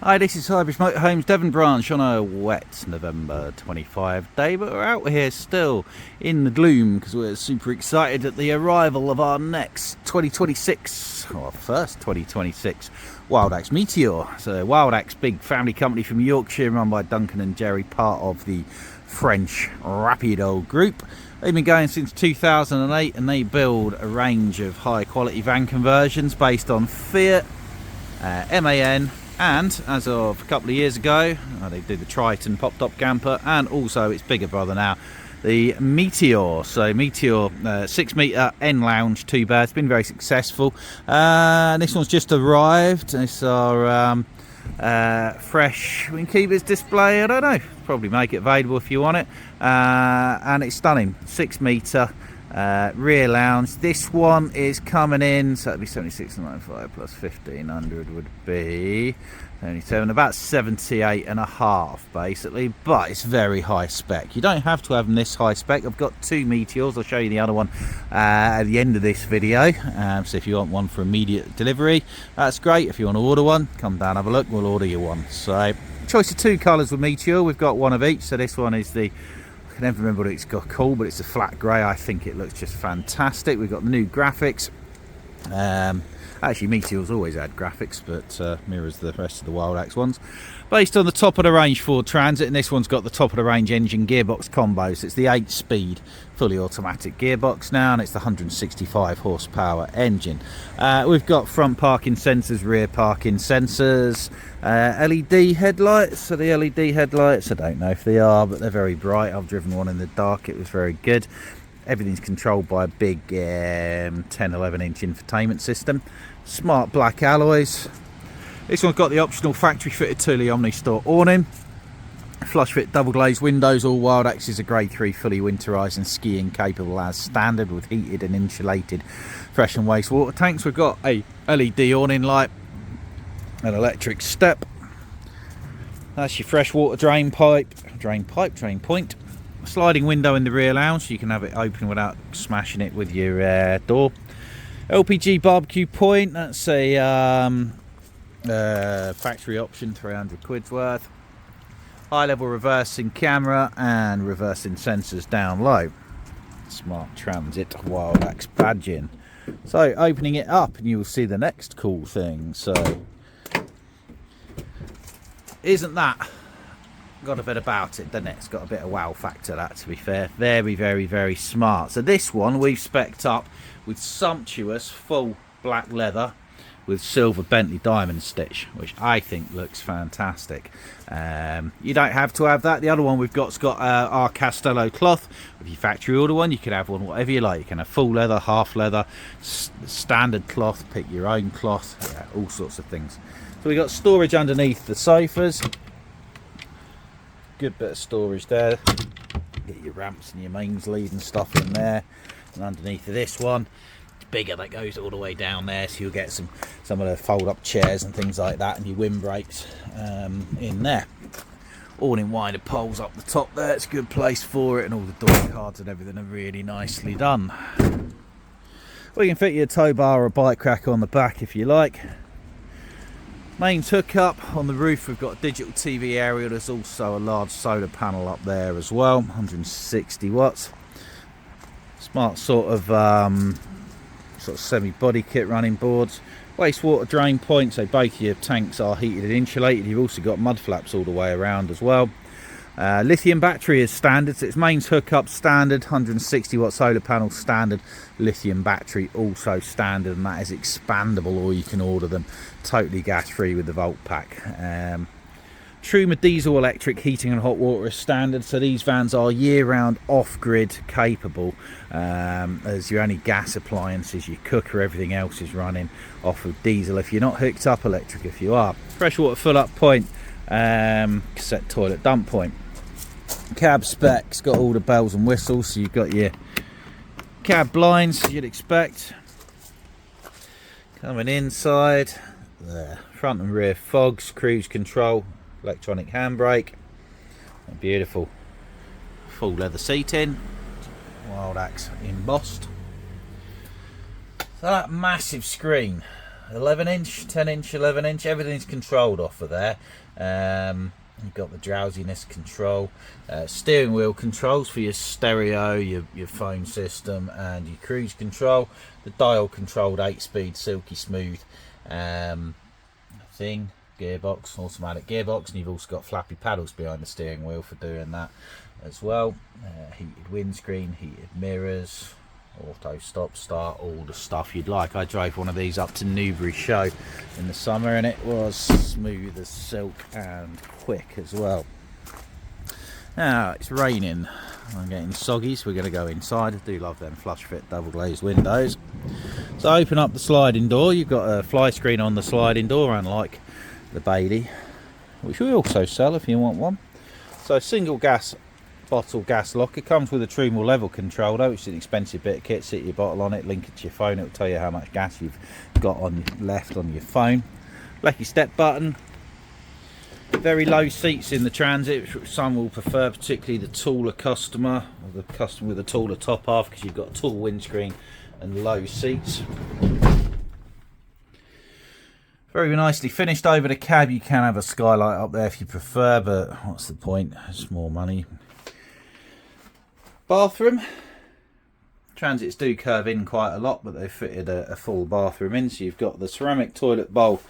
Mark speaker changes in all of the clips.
Speaker 1: Hi, this is Highbridge Motorhome's Devon branch on a wet November 25 day, but we're out here still in the gloom because we're super excited at the arrival of our next 2026, or first 2026, Wildax Meteor. So Wildax, big family company from Yorkshire run by Duncan and Jerry, part of the French Rapido group. They've been going since 2008 and they build a range of high quality van conversions based on Fiat, MAN, and as of a couple of years ago they did the Triton pop-top camper, and also its bigger brother now, the Meteor. So Meteor 6 metre N lounge 2 bed. It's been very successful. This one's just arrived. It's our fresh, we can keep its display, I don't know, probably make it available if you want it, and it's stunning. 6 metre rear lounge. This one is coming in, so it'd be 76.95 plus 1500 would be 77, about 78 and a half basically, but it's very high spec. You don't have to have them this high spec. I've got 2 Meteors. I'll show you the other one at the end of this video. So if you want one for immediate delivery, that's great. If you want to order one, come down, have a look, we'll order you one. So choice of 2 colours with Meteor. We've got one of each. So this one is the, I can never remember what it's got called, but it's a flat grey. I think it looks just fantastic. We've got the new graphics. Actually, Meteor's always had graphics, but mirrors the rest of the Wildax ones. Based on the top of the range Ford Transit, and this one's got the top of the range engine gearbox combo. So it's the 8-speed fully automatic gearbox now, and it's the 165 horsepower engine. We've got front parking sensors, rear parking sensors, LED headlights. So the LED headlights, I don't know if they are, but they're very bright. I've driven one in the dark, it was very good. Everything's controlled by a big 10-11 inch infotainment system. Smart black alloys. This one's got the optional factory fitted Thule Omni-Store awning. Flush fit double glazed windows. All Wildaxes are grade 3 fully winterised and skiing capable as standard, with heated and insulated fresh and waste water tanks. We've got a LED awning light, an electric step. That's your fresh water drain point. Sliding window in the rear lounge, so you can have it open without smashing it with your door. LPG barbecue point, that's a factory option, 300 quid's worth. High level reversing camera and reversing sensors down low. Smart transit Wildax badging. So opening it up and you will see the next cool thing. So isn't that got a bit about it, doesn't it? It's got a bit of wow factor, that, to be fair. Very, very, very smart. So this one we've spec'd up with sumptuous full black leather with silver Bentley diamond stitch, which I think looks fantastic. You don't have to have that. The other one we've got's got our Castello cloth. If you factory order one, you can have one whatever you like. You can have full leather, half leather, standard cloth, pick your own cloth, yeah, all sorts of things. So we've got storage underneath the sofas. Good bit of storage there. Get your ramps and your mains lead and stuff in there. And underneath of this one, it's bigger, that goes all the way down there, so you'll get some of the fold up chairs and things like that, and your windbreaks in there. All in winder poles up the top there, it's a good place for it, and all the door cards and everything are really nicely done. We can fit you a tow bar or a bike rack on the back if you like. Mains hookup on the roof, we've got a digital TV aerial. There's also a large solar panel up there as well, 160 watts. Smart sort of semi body kit running boards. Wastewater drain point, so both your tanks are heated and insulated. You've also got mud flaps all the way around as well. Lithium battery is standard, so it's mains hookup standard, 160 watt solar panel standard, lithium battery also standard, and that is expandable, or you can order them totally gas free with the volt pack. Truma diesel electric heating and hot water is standard, so these vans are year-round off-grid capable. As your only gas appliances, your cooker, everything else is running off of diesel if you're not hooked up, electric if you are. Freshwater fill-up point, cassette toilet dump point. Cab specs, got all the bells and whistles, so you've got your cab blinds you'd expect. Coming inside, there, front and rear fogs, cruise control, electronic handbrake, and beautiful full leather seating, Wildax embossed. So that massive screen 11 inch, 10 inch, 11 inch, everything's controlled off of there. You've got the drowsiness control, steering wheel controls for your stereo, your phone system and your cruise control. The dial controlled 8-speed silky smooth thing, gearbox, automatic gearbox, and you've also got flappy paddles behind the steering wheel for doing that as well. Heated windscreen, heated mirrors, auto stop start, all the stuff you'd like. I drove one of these up to Newbury Show in the summer and it was smooth as silk and quick as well. Now it's raining, I'm getting soggy, so we're going to go inside. I do love them flush fit double glazed windows. So open up the sliding door. You've got a fly screen on the sliding door, unlike the Bailey, which we also sell if you want one. So single gas bottle gas locker, comes with a Trumel level controller, which is an expensive bit of kit. Sit your bottle on it, link it to your phone, it'll tell you how much gas you've got on left on your phone. Lucky step button. Very low seats in the Transit, which some will prefer, particularly the taller customer, or the customer with a taller top half, because you've got a tall windscreen and low seats. Very nicely finished over the cab. You can have a skylight up there if you prefer, but what's the point? It's more money. Bathroom. Transits do curve in quite a lot, but they've fitted a full bathroom in. So you've got the ceramic toilet bowl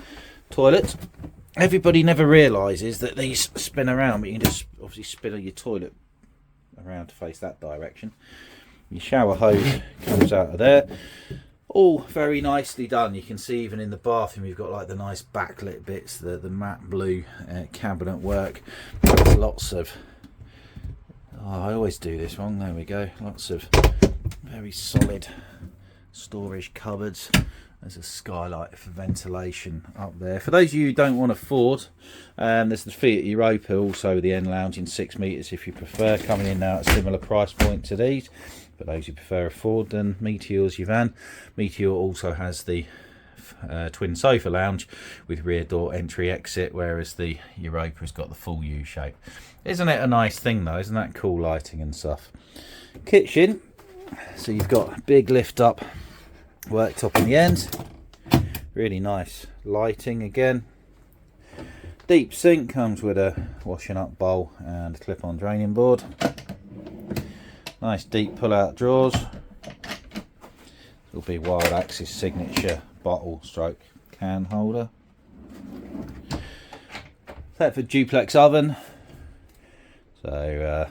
Speaker 1: toilet. Everybody never realises that these spin around, but you can just obviously spin your toilet around to face that direction. Your shower hose comes out of there. All very nicely done. You can see even in the bathroom you've got like the nice backlit bits, the matte blue cabinet work. Lots of, I always do this wrong, there we go. Lots of very solid storage cupboards. There's a skylight for ventilation up there. For those of you who don't want to afford, there's the Fiat Europa, also the end lounge in 6 metres if you prefer, coming in now at a similar price point to these. For those who prefer afford, then Meteor's your van. Meteor also has the twin sofa lounge with rear door entry exit, whereas the Europa's got the full U shape. Isn't it a nice thing though? Isn't that cool lighting and stuff? Kitchen. So you've got a big lift up worktop in the end. Really nice lighting again. Deep sink, comes with a washing up bowl and a clip-on draining board. Nice deep pull-out drawers. It'll be Wildax's signature bottle stroke can holder. Thetford duplex oven. So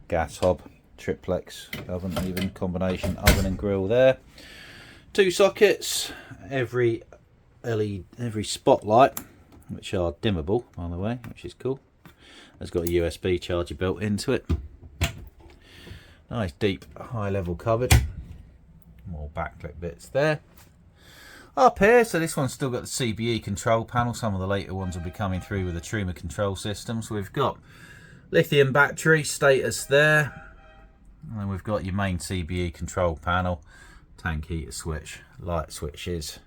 Speaker 1: gas hob, triplex oven, even combination oven and grill there. 2 sockets, every LED, every spotlight, which are dimmable by the way, which is cool. It's got a USB charger built into it. Nice deep high level cupboard. More backlit bits there. Up here, so this one's still got the CBE control panel. Some of the later ones will be coming through with the Truma control system. So we've got lithium battery status there. And then we've got your main CBE control panel. Tank heater switch, light switches.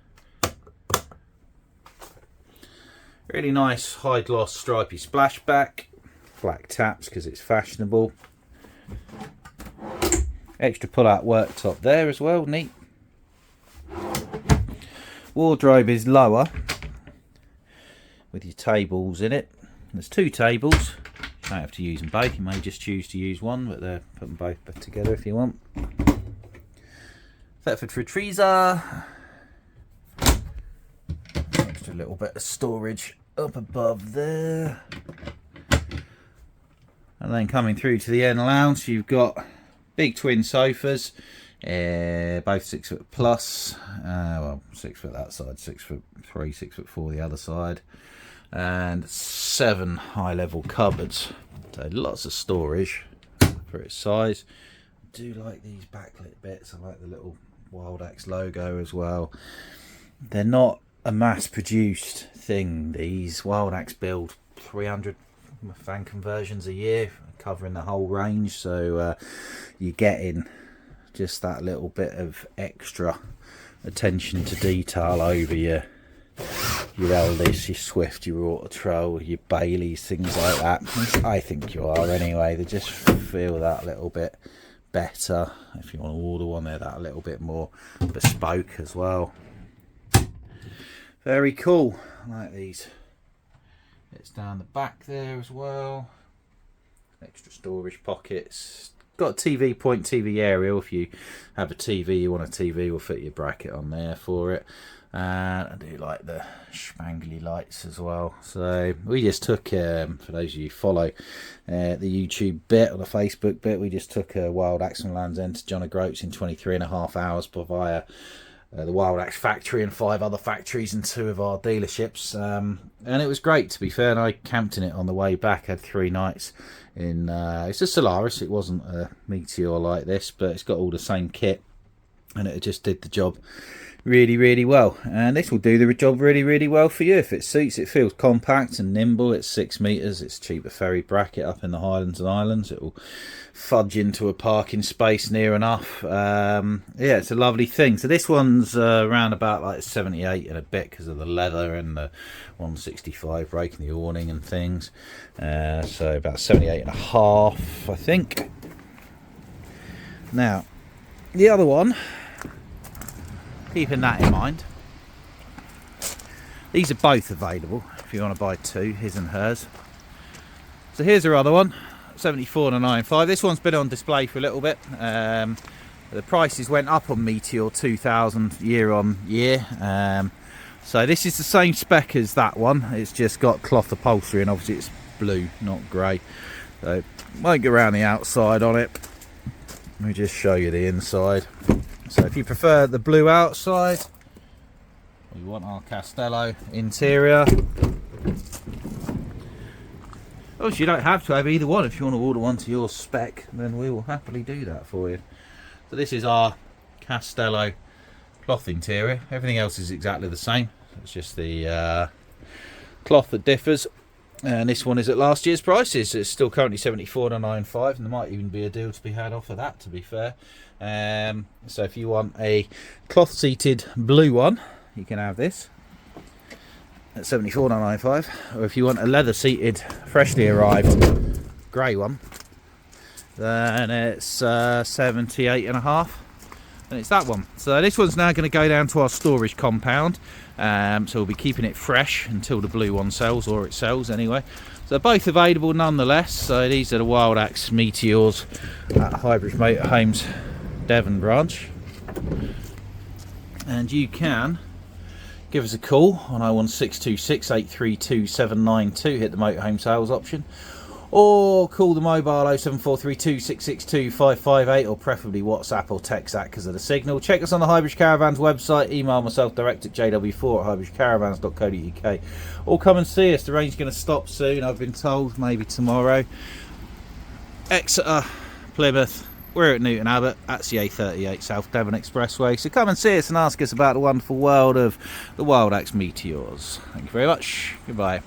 Speaker 1: Really nice high gloss stripy splashback. Black taps because it's fashionable. Extra pull out worktop there as well, neat. Wardrobe is lower with your tables in it. There's 2 tables. You don't have to use them both, you may just choose to use one, but they're put them both together if you want. Thetford freezer. Extra little bit of storage up above there. And then coming through to the end lounge, you've got big twin sofas, both 6 foot plus, well 6 foot that side, 6'3", 6'4" the other side, and 7 high level cupboards. So lots of storage for its size. I do like these backlit bits. I like the little Wildax logo as well. They're not a mass produced thing. These Wildax build 300 fan conversions a year, covering the whole range, so you're getting just that little bit of extra attention to detail over your Eldis, your Swift, your Auto Troll, your Baileys, things like that. I think you are anyway. They just feel that little bit better. If you want to order one, they're that little bit more bespoke as well. Very cool. I like these. It's down the back there as well. Extra storage pockets. Got a TV point, TV aerial. If you have a TV, you want a TV, we'll fit your bracket on there for it. And I do like the spangly lights as well. So we just took, for those of you who follow the YouTube bit or the Facebook bit, we just took a Wildax from Land's End to John O'Groats in 23.5 hours via the Wildax factory and 5 other factories and 2 of our dealerships. And it was great, to be fair, and I camped in it on the way back. Had 3 nights in, it's a Solaris, it wasn't a Meteor like this, but it's got all the same kit and it just did the job really well. And this will do the job really well for you if it suits. It feels compact and nimble. It's 6 meters. It's cheaper ferry bracket up in the Highlands and Islands. It will fudge into a parking space near enough. Yeah, it's a lovely thing. So this one's around about like 78 and a bit because of the leather and the 165 brake and the awning and things. So about 78 and a half, I think. Now the other one, keeping that in mind, these are both available if you want to buy 2, his and hers. So here's our other one, 74.95. This one's been on display for a little bit. The prices went up on Meteor 2000 year on year. So this is the same spec as that one. It's just got cloth upholstery and obviously it's blue, not grey. So won't go around the outside on it. Let me just show you the inside. So if you prefer the blue outside, we want our Castello interior. Obviously you don't have to have either one. If you want to order one to your spec, then we will happily do that for you. So this is our Castello cloth interior. Everything else is exactly the same. It's just the cloth that differs. And this one is at last year's prices. It's still currently 74.95, and there might even be a deal to be had off of that, to be fair. So if you want a cloth seated blue one, you can have this at 74.95, or if you want a leather seated freshly arrived grey one, then it's 78.5, and it's that one. So this one's now going to go down to our storage compound. So we'll be keeping it fresh until the blue one sells, or it sells anyway. So they're both available nonetheless. So these are the Wildax Meteors at Highbridge Motorhomes Devon branch, and you can give us a call on 01626 832 792, hit the motorhome sales option, or call the mobile 07432 662 558, or preferably WhatsApp or text that because of the signal. Check us on the Highbridge Caravans website, email myself direct at jw4@highbridgecaravans.co.uk, or come and see us. The rain's going to stop soon, I've been told, maybe tomorrow. Exeter, Plymouth, we're at Newton Abbot. That's the A38 South Devon Expressway. So come and see us and ask us about the wonderful world of the Wildax Meteors. Thank you very much. Goodbye.